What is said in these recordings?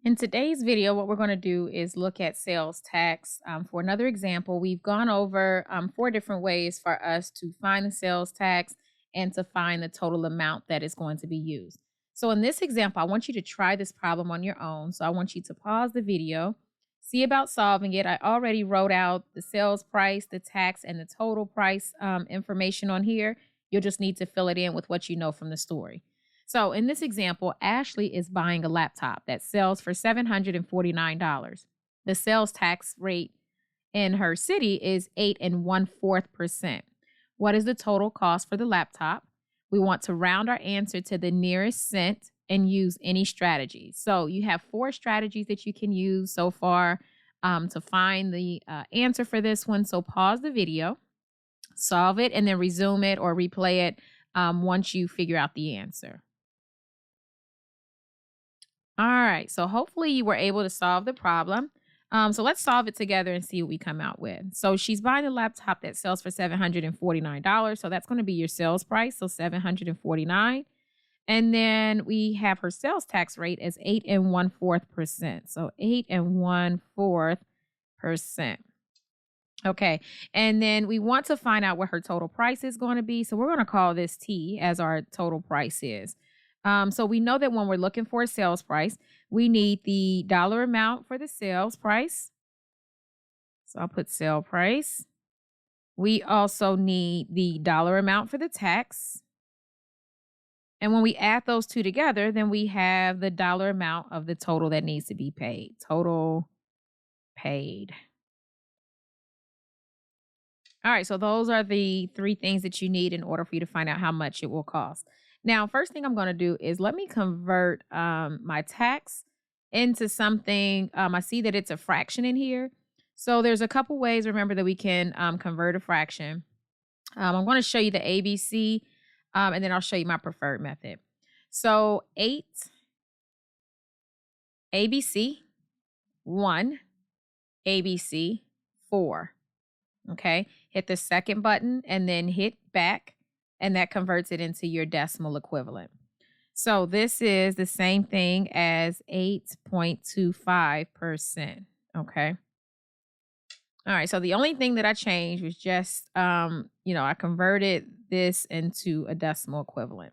In today's video, what we're going to do is look at sales tax. For another example, we've gone over four different ways for us to find the sales tax and to find the total amount that is going to be used. So in this example, I want you to try this problem on your own. So I want you to pause the video, see about solving it. I already wrote out the sales price, the tax, and the total price information on here. You'll just need to fill it in with what you know from the story. So in this example, Ashley is buying a laptop that sells for $749. The sales tax rate in her city is 8.14%. What is the total cost for the laptop? We want to round our answer to the nearest cent and use any strategy. So you have four strategies that you can use so far to find the answer for this one. So pause the video, solve it, and then resume it or replay it once you figure out the answer. All right, so hopefully you were able to solve the problem. So let's solve it together and see what we come out with. So she's buying a laptop that sells for $749. So that's going to be your sales price. So 749. And then we have her sales tax rate as 8.14%. So 8.14%. Okay. And then we want to find out what her total price is going to be. So we're going to call this T as our total price is. So we know that when we're looking for a sales price, we need the dollar amount for the sales price. So I'll put sale price. We also need the dollar amount for the tax. And when we add those two together, then we have the dollar amount of the total that needs to be paid. Total paid. All right, so those are the three things that you need in order for you to find out how much it will cost. Now, first thing I'm going to do is let me convert my tax into something. I see that it's a fraction in here. So there's a couple ways, remember, that we can convert a fraction. I'm going to show you the ABC, and then I'll show you my preferred method. So 8 ABC, 1 ABC, 4. Okay, hit the second button and then hit back, and that converts it into your decimal equivalent. So this is the same thing as 8.25%. Okay. All right. So the only thing that I changed was just, I converted this into a decimal equivalent.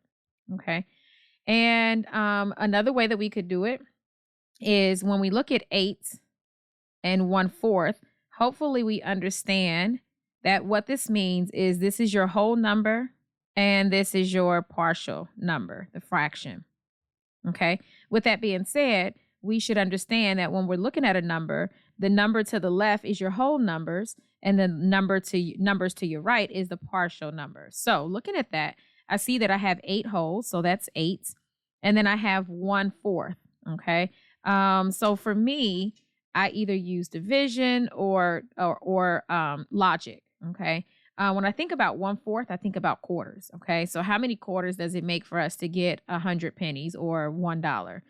Okay. And another way that we could do it is when we look at 8.14, hopefully we understand that what this means is this is your whole number and this is your partial number, the fraction. Okay. With that being said, we should understand that when we're looking at a number, the number to the left is your whole numbers, and the numbers to your right is the partial number. So looking at that, I see that I have 8 wholes, so that's 8, and then I have 1/4. Okay. So for me, I either use division or logic. Okay. When I think about 1/4, I think about quarters. Okay. So how many quarters does it make for us to get 100 pennies or $1?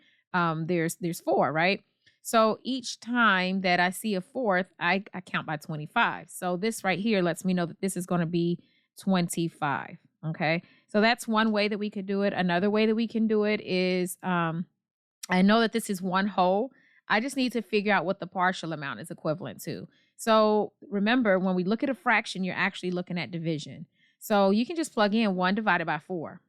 There's 4, right? So each time that I see a fourth, I count by 25. So this right here lets me know that this is going to be 25. Okay. So that's one way that we could do it. Another way that we can do it is I know that this is one whole. I just need to figure out what the partial amount is equivalent to. So remember, when we look at a fraction, you're actually looking at division. So you can just plug in 1 divided by 4.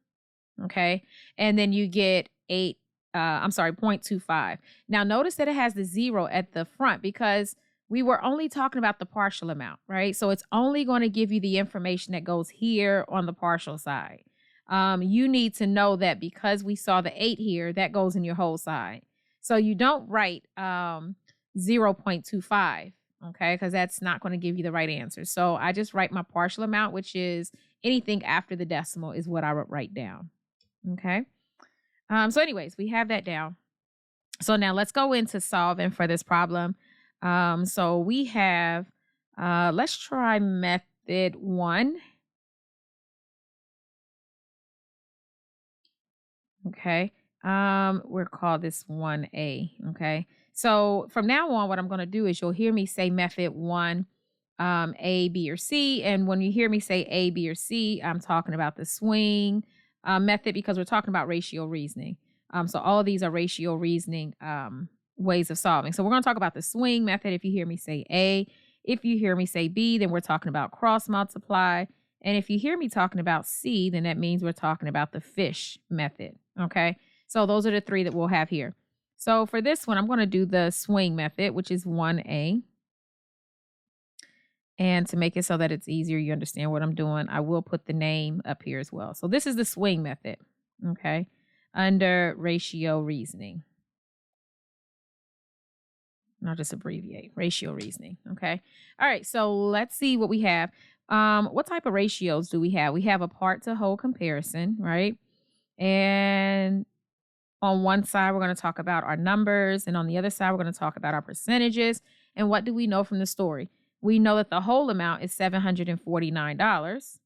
Okay. And then you get 0.25. Now notice that it has the 0 at the front because we were only talking about the partial amount, right? So it's only going to give you the information that goes here on the partial side. You need to know that because we saw the 8 here, that goes in your whole side. So you don't write 0.25, okay, because that's not going to give you the right answer. So I just write my partial amount, which is anything after the decimal is what I would write down, okay? So anyways, we have that down. So now let's go into solving for this problem. So we have, let's try method 1. Okay. We'll call this 1A. Okay. So from now on, what I'm going to do is you'll hear me say method 1, A, B, or C. And when you hear me say A, B, or C, I'm talking about the swing method because we're talking about ratio reasoning. So all of these are ratio reasoning ways of solving. So we're going to talk about the swing method. If you hear me say A, if you hear me say B, then we're talking about cross multiply. And if you hear me talking about C, then that means we're talking about the fish method. Okay. So those are the three that we'll have here. So for this one, I'm going to do the swing method, which is 1A. And to make it so that it's easier, you understand what I'm doing, I will put the name up here as well. So this is the swing method. Okay. Under ratio reasoning. And I'll just abbreviate ratio reasoning. Okay. All right. So let's see what we have. What type of ratios do we have? We have a part to whole comparison, right? And on one side, we're going to talk about our numbers. And on the other side, we're going to talk about our percentages. And what do we know from the story? We know that the whole amount is $749.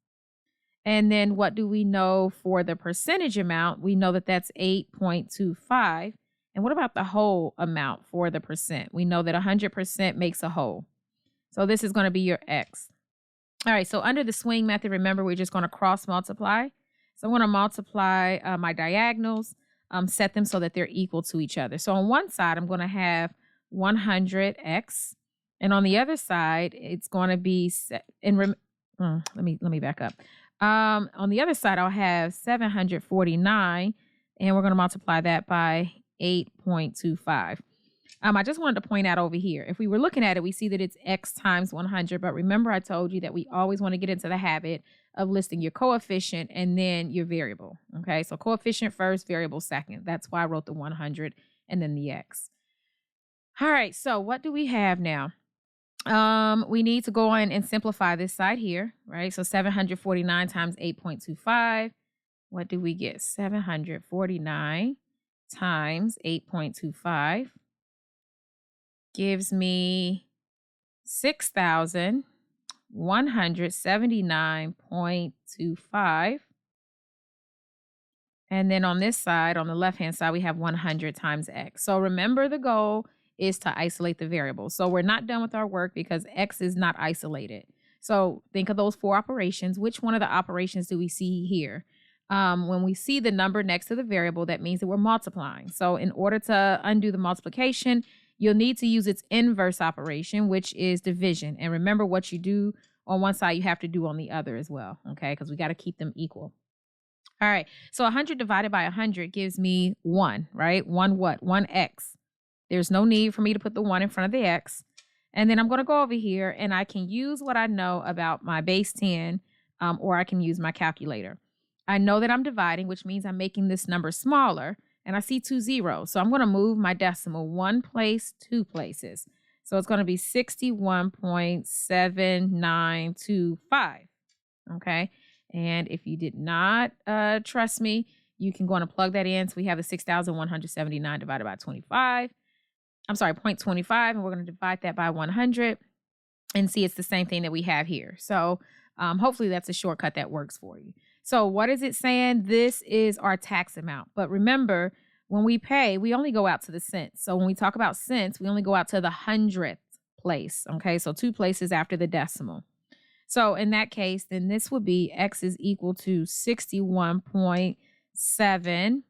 And then what do we know for the percentage amount? We know that that's 8.25. And what about the whole amount for the percent? We know that 100% makes a whole. So this is going to be your X. All right, so under the swing method, remember, we're just going to cross multiply. So I'm going to multiply my diagonals, set them so that they're equal to each other. So on one side, I'm going to have 100X. And on the other side, it's going to be, let me back up. On the other side, I'll have 749, and we're going to multiply that by 8.25. I just wanted to point out over here, if we were looking at it, we see that it's X times 100. But remember, I told you that we always want to get into the habit of listing your coefficient and then your variable. Okay, so coefficient first, variable second. That's why I wrote the 100 and then the X. All right, so what do we have now? We need to go on and simplify this side here, right? So 749 times 8.25. What do we get? 749 times 8.25 gives me 6,179.25. And then on this side, on the left-hand side, we have 100 times X. So remember, the goal is to isolate the variable. So we're not done with our work because X is not isolated. So think of those four operations. Which one of the operations do we see here? When we see the number next to the variable, that means that we're multiplying. So in order to undo the multiplication, you'll need to use its inverse operation, which is division. And remember, what you do on one side, you have to do on the other as well, okay? Because we got to keep them equal. All right, so 100 divided by 100 gives me 1, right? 1 what? 1x. There's no need for me to put the 1 in front of the x. And then I'm going to go over here, and I can use what I know about my base 10, or I can use my calculator. I know that I'm dividing, which means I'm making this number smaller. And I see 2 zeros. So I'm going to move my decimal 1 place, 2 places. So it's going to be 61.7925. Okay. And if you did not trust me, you can go on and plug that in. So we have the 6,179 divided by 25. I'm sorry, 0.25. And we're going to divide that by 100 and see it's the same thing that we have here. So hopefully that's a shortcut that works for you. So what is it saying? This is our tax amount. But remember, when we pay, we only go out to the cents. So when we talk about cents, we only go out to the 100th place. Okay, so 2 places after the decimal. So in that case, then this would be X is equal to 61.7.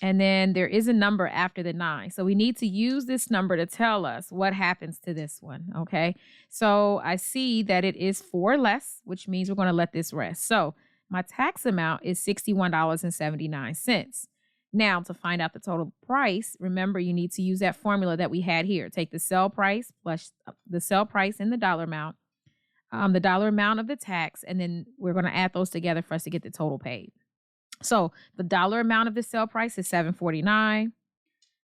And then there is a number after the 9. So we need to use this number to tell us what happens to this one. Okay, so I see that it is 4 less, which means we're going to let this rest. So my tax amount is $61.79. Now, to find out the total price, remember, you need to use that formula that we had here. Take the sell price plus the sell price and the dollar amount of the tax, and then we're going to add those together for us to get the total paid. So the dollar amount of the sell price is $749,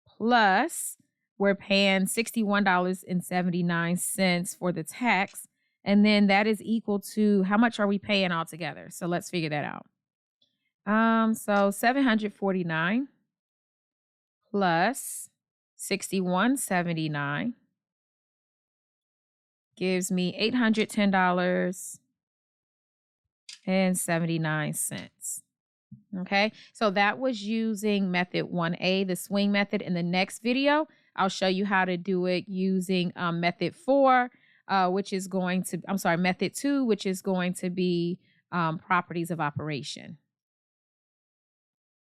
plus we're paying $61.79 for the tax. And then that is equal to, how much are we paying altogether? So let's figure that out. So 749 plus 61.79 gives me $810.79. Okay, so that was using method 1A, the swing method. In the next video, I'll show you how to do it using method 4. Method 2, which is going to be properties of operation.